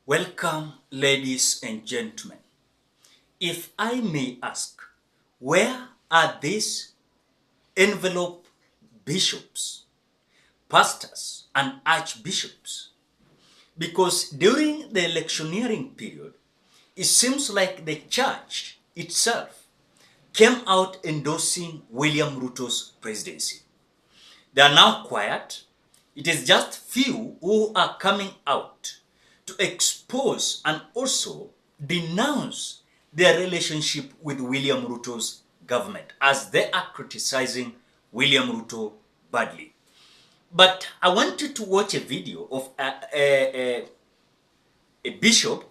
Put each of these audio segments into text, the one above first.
Welcome, ladies and gentlemen. If I may ask, where are these envelope bishops, pastors, and archbishops? Because during the electioneering period, it seems like the church itself came out endorsing William Ruto's presidency. They are now quiet. It is just few who are coming out to expose and also denounce their relationship with William Ruto's government as they are criticizing William Ruto badly. But I wanted to watch a video of a bishop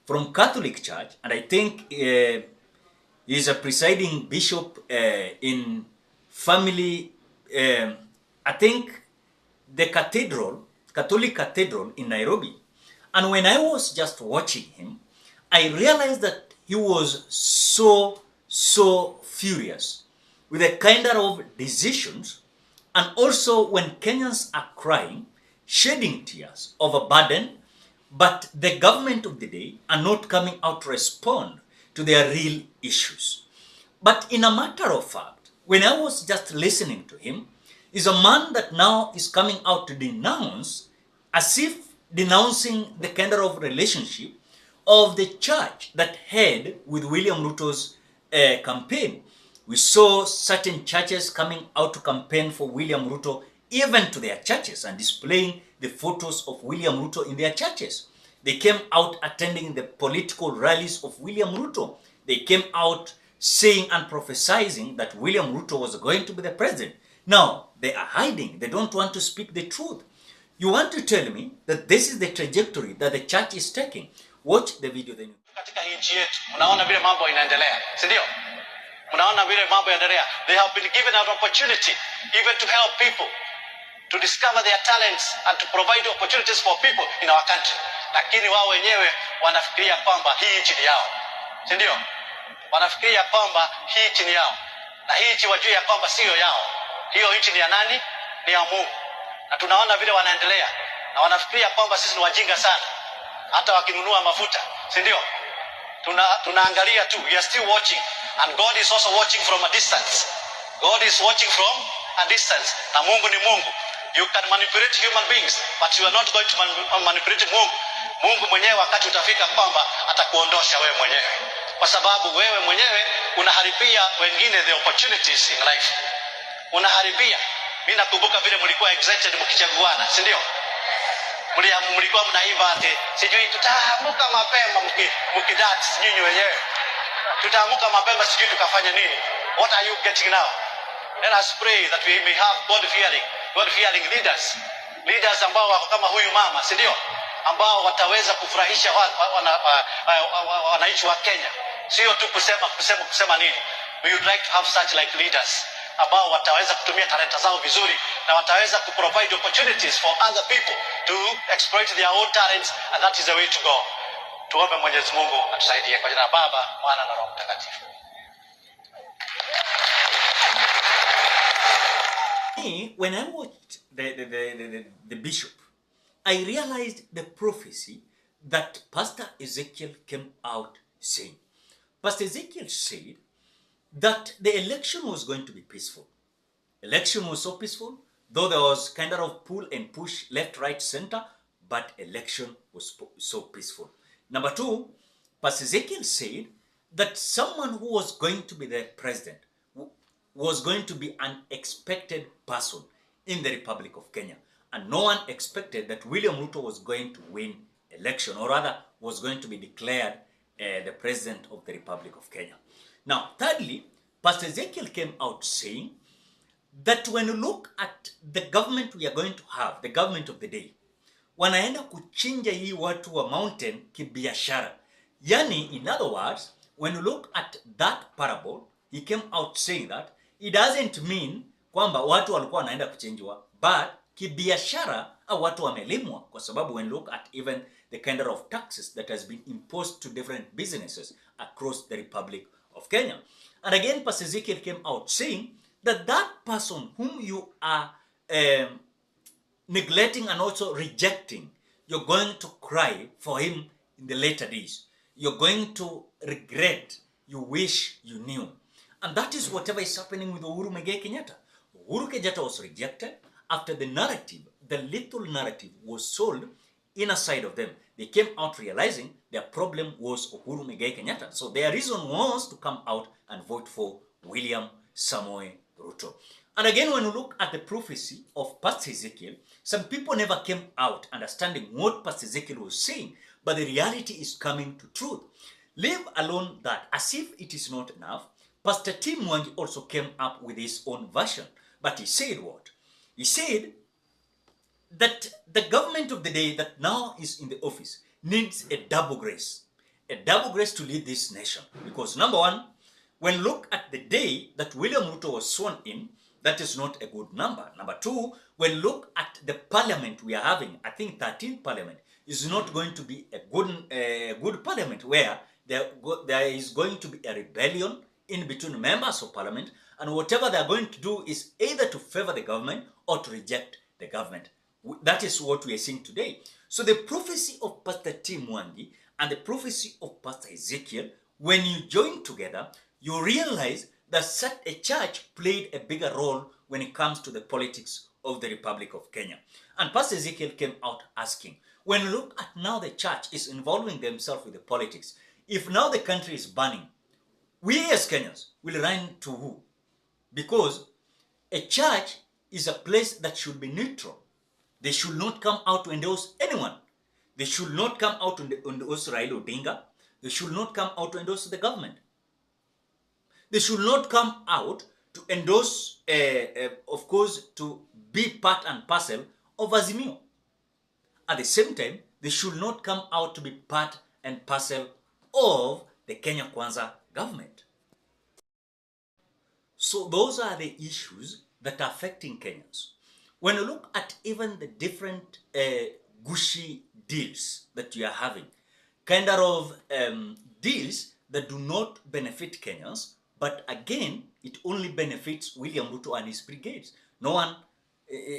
from Catholic Church, and I think he's a presiding bishop in family, I think the Catholic Cathedral in Nairobi. And when I was just watching him, I realized that he was so furious with the kind of decisions, and also when Kenyans are crying, shedding tears of a burden, but the government of the day are not coming out to respond to their real issues. But in a matter of fact, when I was just listening to him, is a man that now is coming out to denounce, as if denouncing the kind of relationship of the church that had with William Ruto's campaign. We saw certain churches coming out to campaign for William Ruto, even to their churches, and displaying the photos of William Ruto in their churches. They came out attending the political rallies of William Ruto. They came out saying and prophesying that William Ruto was going to be the president. Now, they are hiding. They don't want to speak the truth. You want to tell me that this is the trajectory that the church is taking? Watch the video then. Katika nchi yetu mnaona vile mambo inaendelea, si ndio? Mnaona vile mambo yanaendelea. They have been given an opportunity even to help people to discover their talents and to provide opportunities for people in our country. Lakini wao wenyewe wanafikiria kwamba hii nchi ni yao, si ndio? Wanafikiria kwamba hii nchi ni yao, na hii nchi wajue ya kwamba sio yao. Hiyo nchi ni ya nani? Ni ya Mungu. Na tunaona vile wanaendelea, na wanafikiria kwamba sisi ni wajinga sana, hata wakinunua mafuta, si ndio? Tunaangalia tu, we are still watching, and God is also watching from a distance. God is watching from a distance. Na Mungu ni Mungu. You can manipulate human beings, but you are not going to manipulate Mungu. Mungu mwenyewe wakati utafika kwamba atakuondosha wewe mwenyewe, kwa sababu wewe mwenyewe unaharibia wengine the opportunities in life. Unaharibia. Mimi nakumbuka vile mlikuwa excited mkichaguana, si ndio? Mlikuwa mnaimba ati sijui tutaamuka mapema mkidance nyinyi wenyewe. Tutaamuka mapema sijui tukafanya nini. What are you getting now? Let us pray that we may have God fearing leaders. Leaders ambao wako kama huyu mama, si ndio? Ambao wataweza kufurahisha wananchi wa Kenya. Sio tu kusema nini. We would like to have such like leaders ambao wataweza kutumia talenta zao vizuri, na wataweza kuprovide opportunities for other people to exploit their own talents, and that is the way to go. Tuombe Mwenyezi Mungu atusaidie kwa jina la Baba, Mwana na Roho Mtakatifu. When I watched the bishop, I realized the prophecy that Pastor Ezekiel came out saying. Pastor Ezekiel said that the election was going to be peaceful. Election was so peaceful, though there was kind of pull and push left, right, center, but election was so peaceful. Number two, Pastor Ezekiel said that someone who was going to be the president was going to be an expected person in the Republic of Kenya. And no one expected that William Ruto was going to win election, or rather was going to be declared the president of the Republic of Kenya. Now, thirdly, Pastor Ezekiel came out saying that when you look at the government we are going to have, the government of the day, wanaenda kuchinja hii watu wa mountain kibiashara. Yani, in other words, when you look at that parable, he came out saying that it doesn't mean kwamba watu walikuwa wanaenda kuchinjwa, but kibiashara au watu wamelimwa, kwa sababu when you look at even the kind of taxes that has been imposed to different businesses across the Republic of Kenya. And again, Pastor Ezekiel came out saying that that person whom you are neglecting and also rejecting, you're going to cry for him in the later days. You're going to regret you wish you knew. And that is whatever is happening with Uhuru Muigai Kenyatta. Uhuru Kenyatta was rejected after the narrative, the little narrative was sold inside of them. They came out realizing their problem was Uhuru Muigai Kenyatta. So their reason was to come out and vote for William Samoei Ruto. And again, when you look at the prophecy of Pastor Ezekiel, some people never came out understanding what Pastor Ezekiel was saying, but the reality is coming to truth. Leave alone that, as if it is not enough, Pastor Tim Mwangi also came up with his own version. But he said what? He said that the government of the day that now is in the office needs a double grace to lead this nation. Because number one, when look at the day that William Ruto was sworn in, that is not a good number. Number two, when look at the parliament we are having, I think 13th parliament is not going to be a good parliament where there is going to be a rebellion in between members of parliament, and whatever they are going to do is either to favor the government or to reject the government. That is what we are seeing today. So the prophecy of Pastor Tim Mwangi and the prophecy of Pastor Ezekiel, when you join together, you realize that such a church played a bigger role when it comes to the politics of the Republic of Kenya. And Pastor Ezekiel came out asking, when you look at now the church is involving themselves with the politics, if now the country is burning, we as Kenyans will run to who? Because a church is a place that should be neutral. They should not come out to endorse anyone. They should not come out to endorse Raila Odinga. They should not come out to endorse the government. They should not come out to endorse, of course, to be part and parcel of Azimio. At the same time, they should not come out to be part and parcel of the Kenya Kwanza government. So those are the issues that are affecting Kenyans. When you look at even the different gushy deals that you are having, kind of deals that do not benefit Kenyans, but again, it only benefits William Ruto and his brigades. No one,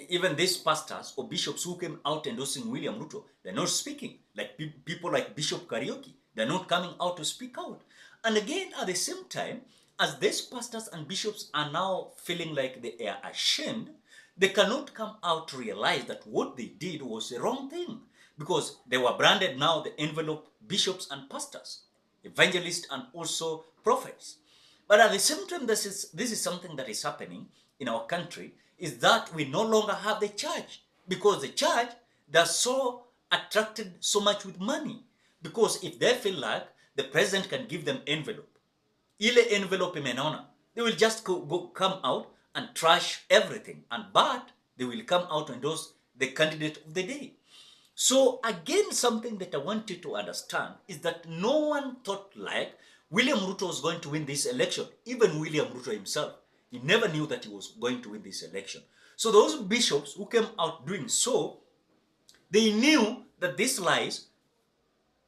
even these pastors or bishops who came out endorsing William Ruto, they're not speaking. Like people like Bishop Karaoke, they're not coming out to speak out. And again, at the same time, as these pastors and bishops are now feeling like they are ashamed, they cannot come out to realize that what they did was the wrong thing. Because they were branded now the envelope bishops and pastors, evangelists and also prophets. But at the same time, this is something that is happening in our country, is that we no longer have the church. Because the church, they're so attracted so much with money. Because if they feel like the president can give them envelope, ile envelope imenona, they will just come out and trash everything. But they will come out and endorse the candidate of the day. So again, something that I want you to understand is that no one thought like William Ruto was going to win this election. Even William Ruto himself, he never knew that he was going to win this election. So those bishops who came out doing so, they knew that these lies,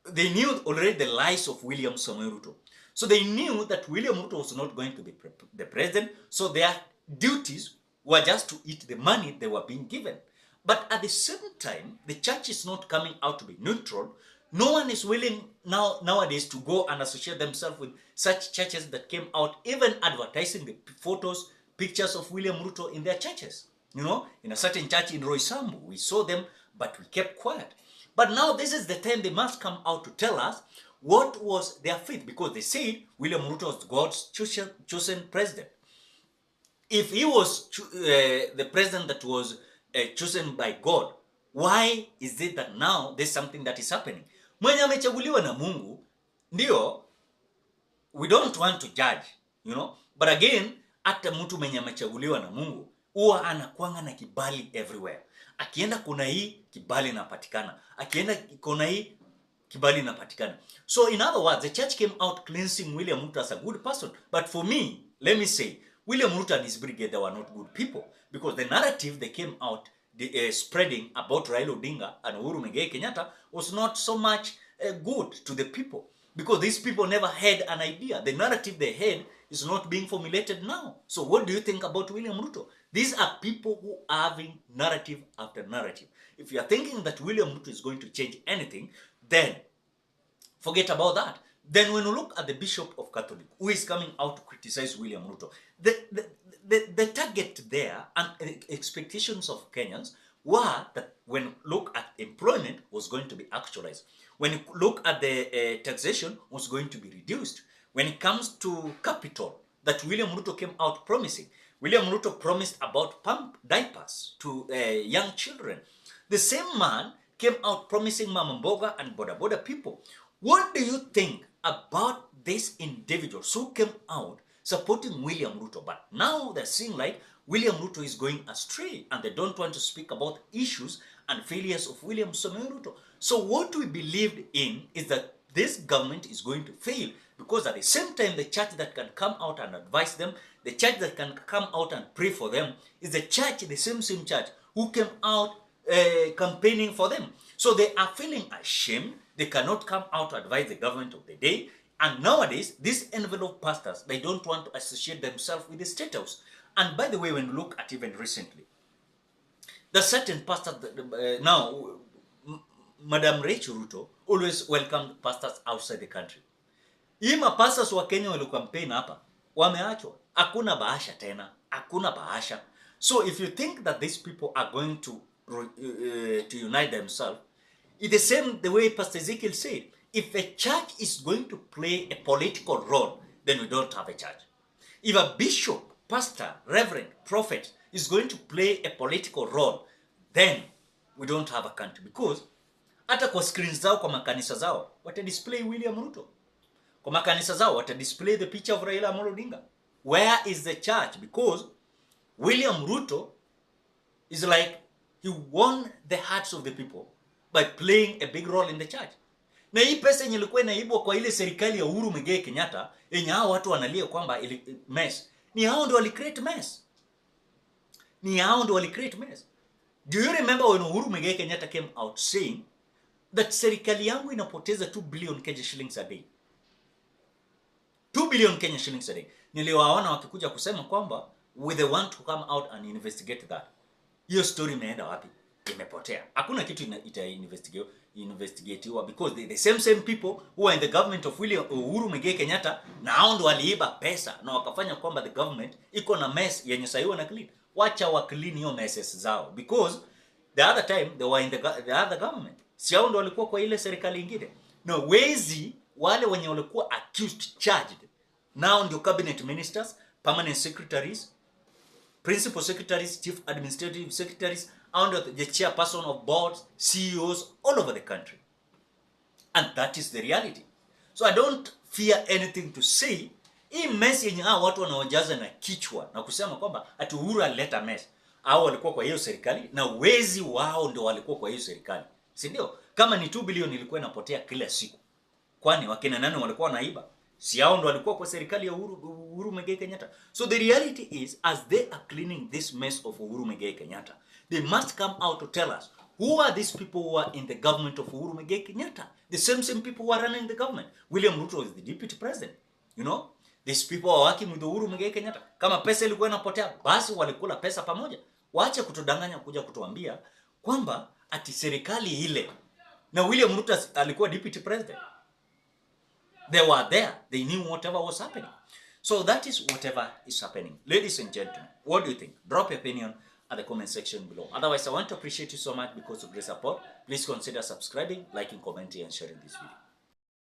they knew already the lies of William Samoei Ruto. So they knew that William Ruto was not going to be the president, so their duties were just to eat the money they were being given. But at the same time, the church is not coming out to be neutral. No one is willing nowadays to go and associate themselves with such churches that came out, even advertising the photos, pictures of William Ruto in their churches. You know, in a certain church in Roysambu, we saw them, but we kept quiet. But now this is the time they must come out to tell us what was their faith, because they said William Ruto was God's chosen president. If he was the president that was chosen by God, why is it that now there's something that is happening? Mwenye amechaguliwa na Mungu, ndio, we don't want to judge, you know. But again, hata mtu mwenye amechaguliwa na Mungu, huwa anakuanga na kibali everywhere. Akienda kuna hii, kibali inapatikana. Akienda kuna hii, kibali inapatikana. So in other words, the church came out cleansing William Ruto as a good person. But for me, let me say, William Ruto and his brigade, they were not good people. Because the narrative they came out spreading about Raila Odinga and Uhuru Muigai Kenyatta was not so much good to the people. Because these people never had an idea. The narrative they had is not being formulated now. So what do you think about William Ruto? These are people who are having narrative after narrative. If you are thinking that William Ruto is going to change anything, then Forget about that. Then when you look at the Bishop of Catholic, who is coming out to criticize William Ruto, the target there and expectations of Kenyans were that when you look at employment was going to be actualized. When you look at the taxation was going to be reduced. When it comes to capital that William Ruto came out promising, William Ruto promised about pump diapers to young children. The same man came out promising Mama Mboga and Boda Boda people. What do you think about these individuals who came out supporting William Ruto? But now they're seeing like William Ruto is going astray and they don't want to speak about issues and failures of William Samoei Ruto. So what we believed in is that this government is going to fail because at the same time the church that can come out and advise them, the church that can come out and pray for them is the church, the same church who came out campaigning for them. So they are feeling ashamed. They cannot come out to advise the government of the day. And nowadays, these envelope pastors, they don't want to associate themselves with the state house. And by the way, when you look at even recently, the certain pastors, now, Madam Rachel Ruto always welcomed pastors outside the country. Ima pastors wa Kenya wale campaign hapa, wameachwa. Hakuna bahasha tena. Hakuna bahasha. So if you think that these people are going to unite themselves, it's the same the way Pastor Ezekiel said. If a church is going to play a political role, then we don't have a church. If a bishop, pastor, reverend, prophet is going to play a political role, then we don't have a country. Because hata kwa screens zao kwa makanisa zao, wata display William Ruto. Kwa makanisa zao, wata display the picture of Raila Amolo Odinga. Where is the church? Because William Ruto is like he won the hearts of the people by playing a big role in the church. Na hii pesa yenye ilikuwa inaibwa kwa ile serikali ya Uhuru Muigai Kenyatta, yenye hao watu wanalia kwamba ili mess. Ni hao ndio wali create mess. Ni hao ndio wali create mess. Do you remember when Uhuru Muigai Kenyatta came out saying that serikali yangu inapoteza 2 billion Kenya shillings a day? 2 billion Kenya shillings a day. Niliwaona wakikuja kusema kwamba we the want to come out and investigate that. Hiyo story imeenda wapi? Imepotea. Hakuna kitu investigatiwa because the same people who are in the government of Uhuru Muigai Kenyatta na hao ndio waliiba pesa na wakafanya kwamba the government iko na mess yenye saiwa na clean. Wacha wa clean hiyo messes zao because the other time they were in the other government. Si hao ndio walikuwa kwa ile serikali nyingine. No, wezi wale wenye walikuwa accused, charged, now ndio cabinet ministers, permanent secretaries, principal secretaries, chief administrative secretaries, under the chairperson of boards, CEOs all over the country. And that is the reality. So I don't fear anything to say. Hii mess yenye hao watu wanaojaza na kichwa na kusema kwamba ati Uhuru alileta mess. Hao walikuwa kwa hiyo serikali na wezi wao ndio walikuwa kwa hiyo serikali. Si ndio? Kama ni 2 billion ilikuwa inapotea kila siku. Kwani wakina nani walikuwa wanaiba? Si hao ndio walikuwa kwa serikali ya Uhuru Muigai Kenyatta. So the reality is, as they are cleaning this mess of Uhuru Muigai Kenyatta, they must come out to tell us who are these people who are in the government of Uhuru Muigai Kenyatta. The same people who are running the government. William Ruto is the deputy president. You know, these people are working with Uhuru Muigai Kenyatta. Kama pesa ilikuwa inapotea, basi walikula pesa pamoja. Waache kutudanganya kuja kutuambia kwamba ati serikali ile na William Ruto alikuwa deputy president. They were there. They knew whatever was happening. So that is whatever is happening. Ladies and gentlemen, what do you think? Drop your opinion at the comment section below. Otherwise, I want to appreciate you so much because of your support. Please consider subscribing, liking, commenting, and sharing this video.